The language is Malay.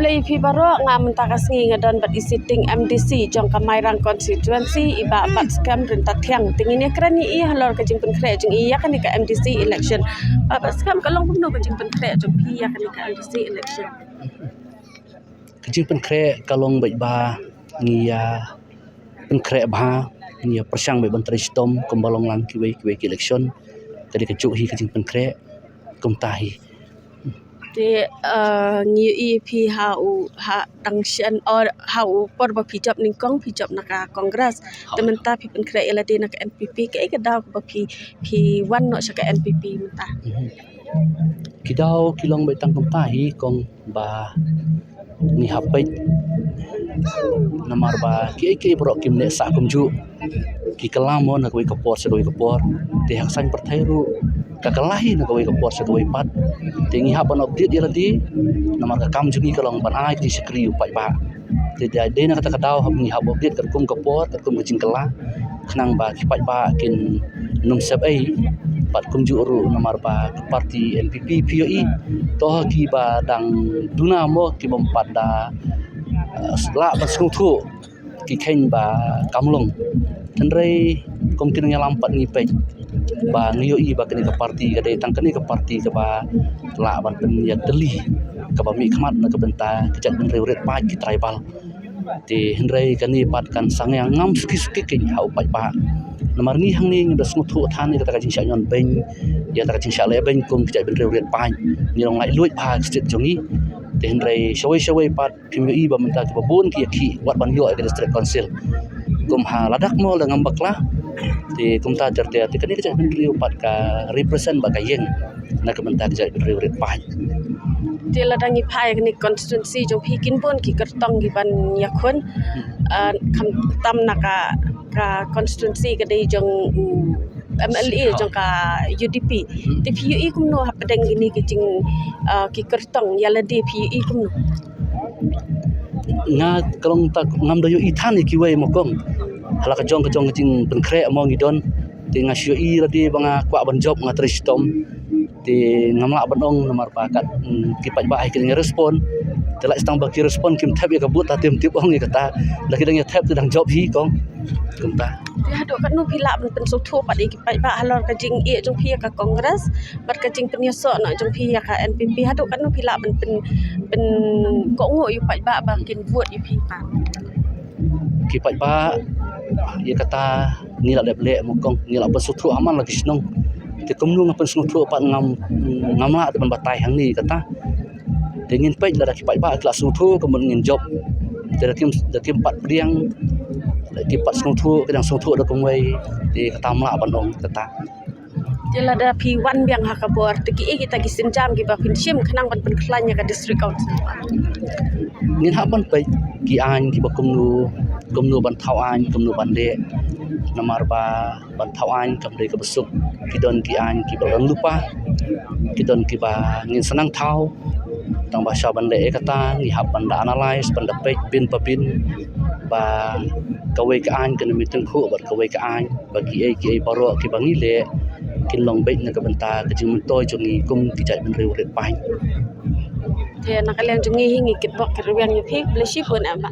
Beli pi baro ngam takas ngi ngadon bat isiting MDC jong kamairang constituency iba bat skam renta tiang tingini krani I halor ka jingpun kre jing I kan ka MDC election bat skam kalong pumno ka jingpun kre jong pi kan ka MDC election kajing pen kre kalong bai ba ngia pen kre ba ngia persang bai bantri stom kombalong lang kiwe election kadi kajuk hi kajing pen kre kumtahi de ngi pi ha tangsian or hau por ba pijap ning kong pijap naka kongres tementa pi pen kre elade naka NPP ke daw ba pi wan no saka NPP menta kidau kilong bai tang kumtahi kong ba ni hapai namar ba ki bro kim ne sa kumju ki kalamo na koi kapor sa koi kapor te hak sang perthairu kakalahi na koi kapor sa koi pat tingi hapan update dia lati namar ka kam jungi kalong ban ai ki sekri upai ba te de na kata kadau hab ni hab update kat kum kapor kat kum jing kala khnang ba ki pai ba kin num sab ai pat kum ju ru namar ba parti NPP POE toh ki ba dang duna mo ki bompat da la ba sung thu ki khen ba kamlong tenrei kom kin ngalampat ni pe ba ngiyo I ba kini ke parti ka dai tang kini ke parti ke ba la ban pen ya deli ka ba mi khmat na ke benta kejat ben reuret pa ki tribal ti henrei kani pat kan sang yang ngam suki kin hau pai ba namar ni hang ni da sung thu than ni ka jing sha nyon ben ya ta jing sha le ben kum kejat ben reuret pa ni long lai luit pa stit jongi ti henrei shawai pat PMI ba menta ke babun ki wat ban yo ke district council kum ha ladak mo la ngam bakla ti kumta jarte ti kani kejat ben riu pat ka represent ba ka yeng na ka menta kejat ben reuret pa ti ladangi phai ni constituency jong pi kin bon ki kartong gi ban yakun kham tam naka ka constituency ka dei jong MLA jong ka UDP ti PUE kumno hapadeng gini ki jing ki kartong yala di PUE kumno nga kalong tak ngam dayo ithan ki wei mokong hala ka jong jing pen kre mo ngidon ti nga sio I radi banga kwa ban job nga tristom ti ngamla banong namar pakat kipat ba ai kin respon telak stang ba ki respon kim thap ya kabut ta tim tip ong ni kata laki dang ya thap tu dang job hi kong kumta ti hado kan nu phila ban pen so thu pa di kipat ba halor ka jing E jong pi ka kongres bat ka jing pen yaso na jong pi ka NPP hado kan nu phila ban pen ko ngo yu pa ba kin vote yu pi pa kipat ba ya kata ni la leble mokong ni la ban so thu aman lagi snong ti kumnu ngapan sung thu pat ngamla depan batai hang ni kata dengin pej la kipat ba kelas sung thu kemun ngin job dakim pat priang ki pat sung thu kedang sung thu da kongwei ti kata mla banong kata jela da pi wan biang hakabor ti ki kita ki sinjam ki ba pin sim khnang ban pen khlanya ka district council ngin haban pej ki an ki ba kumnu ban thau an kumnu ban de namar ba ban thau an kam de ka besuk kidon ki an ki ba lupa kidon ki ba ngin senang thau tang ba sha ban le kata ngi hab ban da analyze ban da pej bin pa bin ba kawai ka an kan mi teng khu ba kawai ka an ba ki ai baro ki ba ngi le kin long bet na ka banta ka jing mun toy jongi kum ki jai ban reu ret pai te nakalian jongi hingi kit bok kerwian yu phik bleshi pun amba